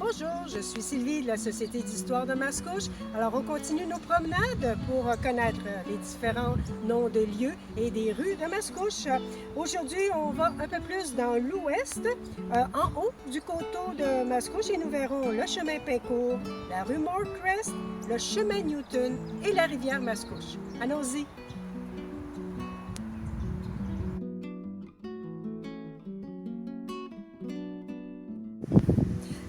Bonjour, je suis Sylvie de la Société d'histoire de Mascouche. Alors, on continue nos promenades pour connaître les différents noms de lieux et des rues de Mascouche. Aujourd'hui, on va un peu plus dans l'ouest, en haut du coteau de Mascouche, et nous verrons le chemin Pincourt, la rue Morecrest, le chemin Newton et la rivière Mascouche. Allons-y!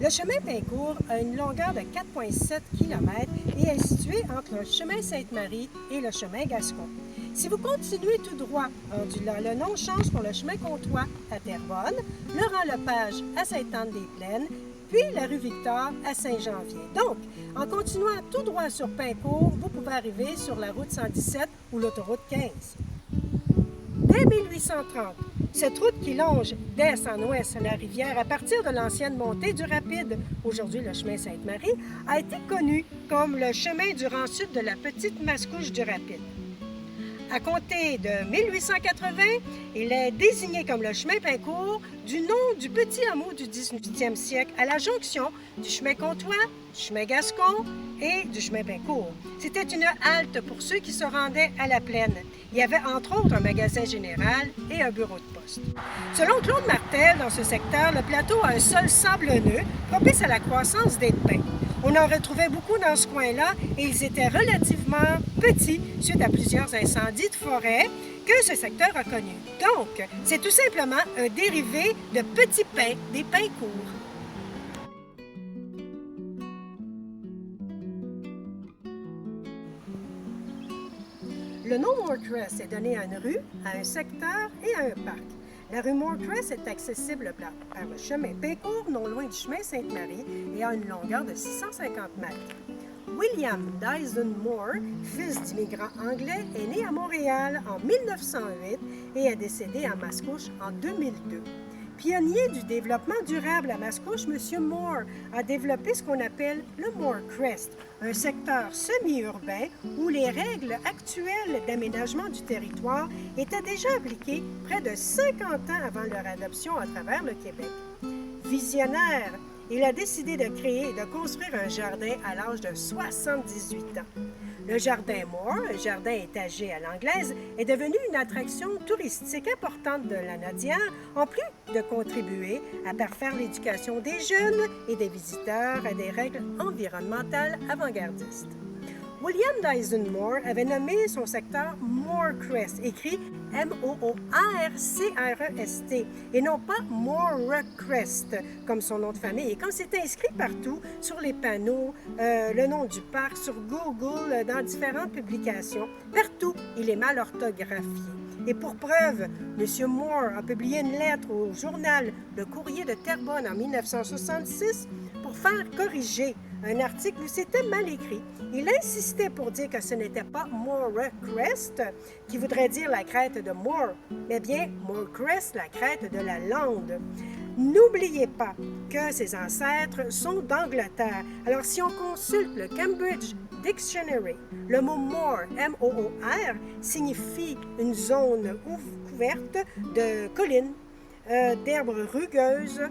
Le chemin Pincourt a une longueur de 4,7 km et est situé entre le chemin Sainte-Marie et le chemin Gascon. Si vous continuez tout droit, rendu là, le nom change pour le chemin Comtois à Terrebonne, Laurent-Lepage à Sainte-Anne-des-Plaines, puis la rue Victor à Saint-Janvier. Donc, en continuant tout droit sur Pincourt, vous pouvez arriver sur la route 117 ou l'autoroute 15. Dès 1830, cette route qui longe d'est en ouest la rivière à partir de l'ancienne montée du Rapide, aujourd'hui le chemin Sainte-Marie, a été connue comme le chemin du rang sud de la petite Mascouche du Rapide. À compter de 1880, il est désigné comme le chemin Pincourt du nom du petit hameau du 18e siècle à la jonction du chemin Comtois, du chemin Gascon et du chemin Pincourt. C'était une halte pour ceux qui se rendaient à la plaine. Il y avait entre autres un magasin général et un bureau de poste. Selon Claude Martel, dans ce secteur, le plateau a un sol sablonneux propice à la croissance des pins. On en retrouvait beaucoup dans ce coin-là et ils étaient relativement petits suite à plusieurs incendies de forêt que ce secteur a connus. Donc, c'est tout simplement un dérivé de petits pins, des pins courts. Le nom Morecrest est donné à une rue, à un secteur et à un parc. La rue Morecrest est accessible par le chemin Pincourt, non loin du chemin Sainte-Marie, et a une longueur de 650 mètres. William Dyson Moore, fils d'immigrants anglais, est né à Montréal en 1908 et est décédé à Mascouche en 2002. Pionnier du développement durable à Mascouche, M. Moore a développé ce qu'on appelle le Morecrest, un secteur semi-urbain où les règles actuelles d'aménagement du territoire étaient déjà appliquées près de 50 ans avant leur adoption à travers le Québec. Visionnaire, il a décidé de créer et de construire un jardin à l'âge de 78 ans. Le jardin Moore, un jardin étagé à l'anglaise, est devenu une attraction touristique importante de l'Anadière, en plus de contribuer à parfaire l'éducation des jeunes et des visiteurs à des règles environnementales avant-gardistes. William Dyson Moore avait nommé son secteur Morecrest, écrit M-O-O-R-C-R-E-S-T, et non pas Morecrest, comme son nom de famille. Et comme c'est inscrit partout, sur les panneaux, le nom du parc, sur Google, dans différentes publications, partout, il est mal orthographié. Et pour preuve, M. Moore a publié une lettre au journal Le Courrier de Terrebonne en 1966 pour faire corriger un article où c'était mal écrit. Il insistait pour dire que ce n'était pas Morecrest, qui voudrait dire la crête de Moore, mais bien Morecrest, la crête de la lande. N'oubliez pas que ses ancêtres sont d'Angleterre. Alors, si on consulte le Cambridge Dictionary, le mot Moor, M-O-O-R, signifie une zone couverte de collines, d'herbes rugueuses,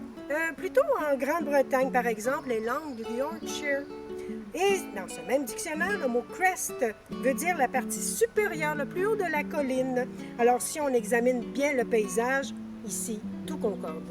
plutôt en Grande-Bretagne, par exemple, les langues du Yorkshire. Et dans ce même dictionnaire, le mot crest veut dire la partie supérieure, le plus haut de la colline. Alors, si on examine bien le paysage, ici, tout concorde.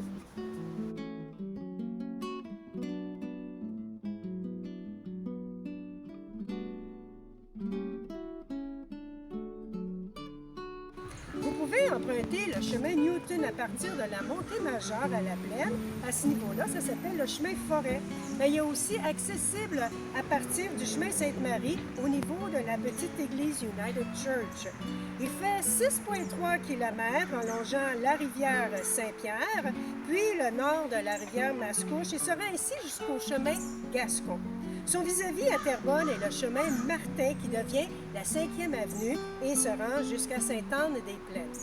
Vous pouvez emprunter le chemin Newton à partir de la montée majeure à la plaine. À ce niveau-là, ça s'appelle le chemin forêt. Mais il est aussi accessible à partir du chemin Sainte-Marie au niveau de la petite église United Church. Il fait 6,3 km en longeant la rivière Saint-Pierre, puis le nord de la rivière Mascouche et se rend ainsi jusqu'au chemin Gascon. Son vis-à-vis à Terrebonne est le chemin Martin qui devient la 5e avenue et se rend jusqu'à Sainte-Anne-des-Plaines.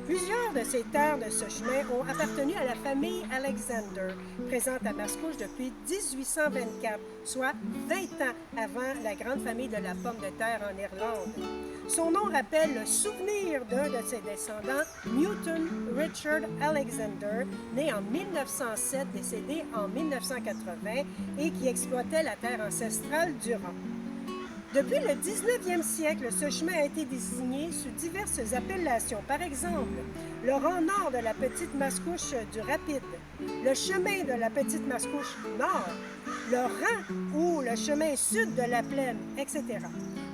Plusieurs de ces terres de ce chemin ont appartenu à la famille Alexander, présente à Mascouche depuis 1824, soit 20 ans avant la grande famille de la pomme de terre en Irlande. Son nom rappelle le souvenir d'un de ses descendants, Newton Richard Alexander, né en 1907, décédé en 1980 et qui exploitait la terre ancestrale durant. Depuis le 19e siècle, ce chemin a été désigné sous diverses appellations. Par exemple, le rang nord de la Petite Mascouche du Rapide, le chemin de la Petite Mascouche Nord, le rang ou le chemin sud de la Plaine, etc.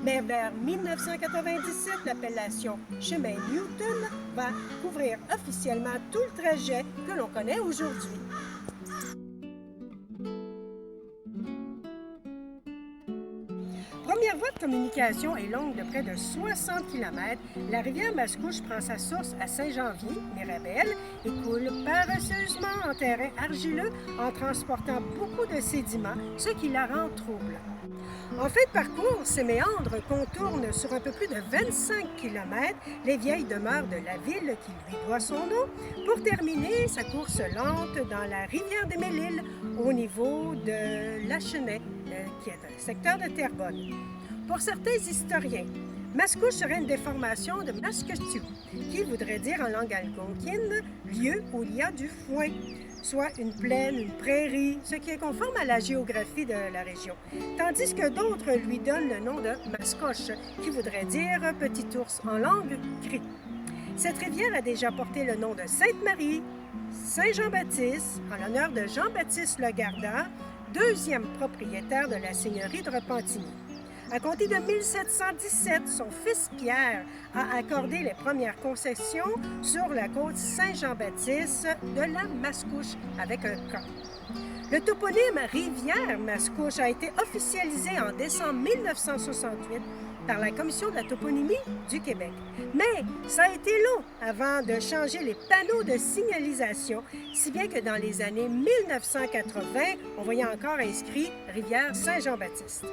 Mais vers 1997, l'appellation chemin Newton va couvrir officiellement tout le trajet que l'on connaît aujourd'hui. Première voie de communication est longue de près de 60 km. La rivière Mascouche prend sa source à Saint-Janvier, Mirabel, et coule paresseusement en terrain argileux en transportant beaucoup de sédiments, ce qui la rend trouble. En fin de parcours, ces méandres contournent sur un peu plus de 25 km les vieilles demeures de la ville qui lui doit son nom, pour terminer sa course lente dans la rivière des Mélilles au niveau de Lachenay, qui est un secteur de Terrebonne. Pour certains historiens, Mascouche serait une déformation de Masketu, qui voudrait dire en langue algonquine « lieu où il y a du foin », soit une plaine, une prairie, ce qui est conforme à la géographie de la région, tandis que d'autres lui donnent le nom de Mascoche, qui voudrait dire « petit ours » en langue cri. Cette rivière a déjà porté le nom de Sainte-Marie, Saint-Jean-Baptiste, en l'honneur de Jean-Baptiste Le Gardeur, deuxième propriétaire de la seigneurie de Repentigny. À compter de 1717, son fils Pierre a accordé les premières concessions sur la côte Saint-Jean-Baptiste de la Mascouche avec un camp. Le toponyme Rivière-Mascouche a été officialisé en décembre 1968 par la Commission de la toponymie du Québec. Mais ça a été long avant de changer les panneaux de signalisation, si bien que dans les années 1980, on voyait encore inscrit Rivière Saint-Jean-Baptiste.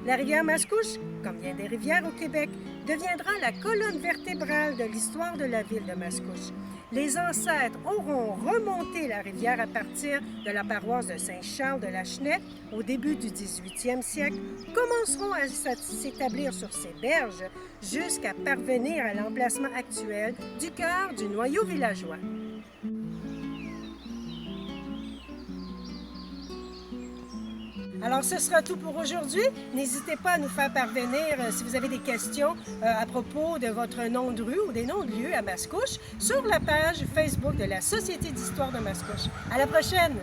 La rivière Mascouche, comme bien des rivières au Québec, deviendra la colonne vertébrale de l'histoire de la ville de Mascouche. Les ancêtres auront remonté la rivière à partir de la paroisse de Saint-Charles de Lachenay au début du 18e siècle, commenceront à s'établir sur ses berges jusqu'à parvenir à l'emplacement actuel du cœur du noyau villageois. Alors, ce sera tout pour aujourd'hui. N'hésitez pas à nous faire parvenir si vous avez des questions à propos de votre nom de rue ou des noms de lieux à Mascouche sur la page Facebook de la Société d'histoire de Mascouche. À la prochaine!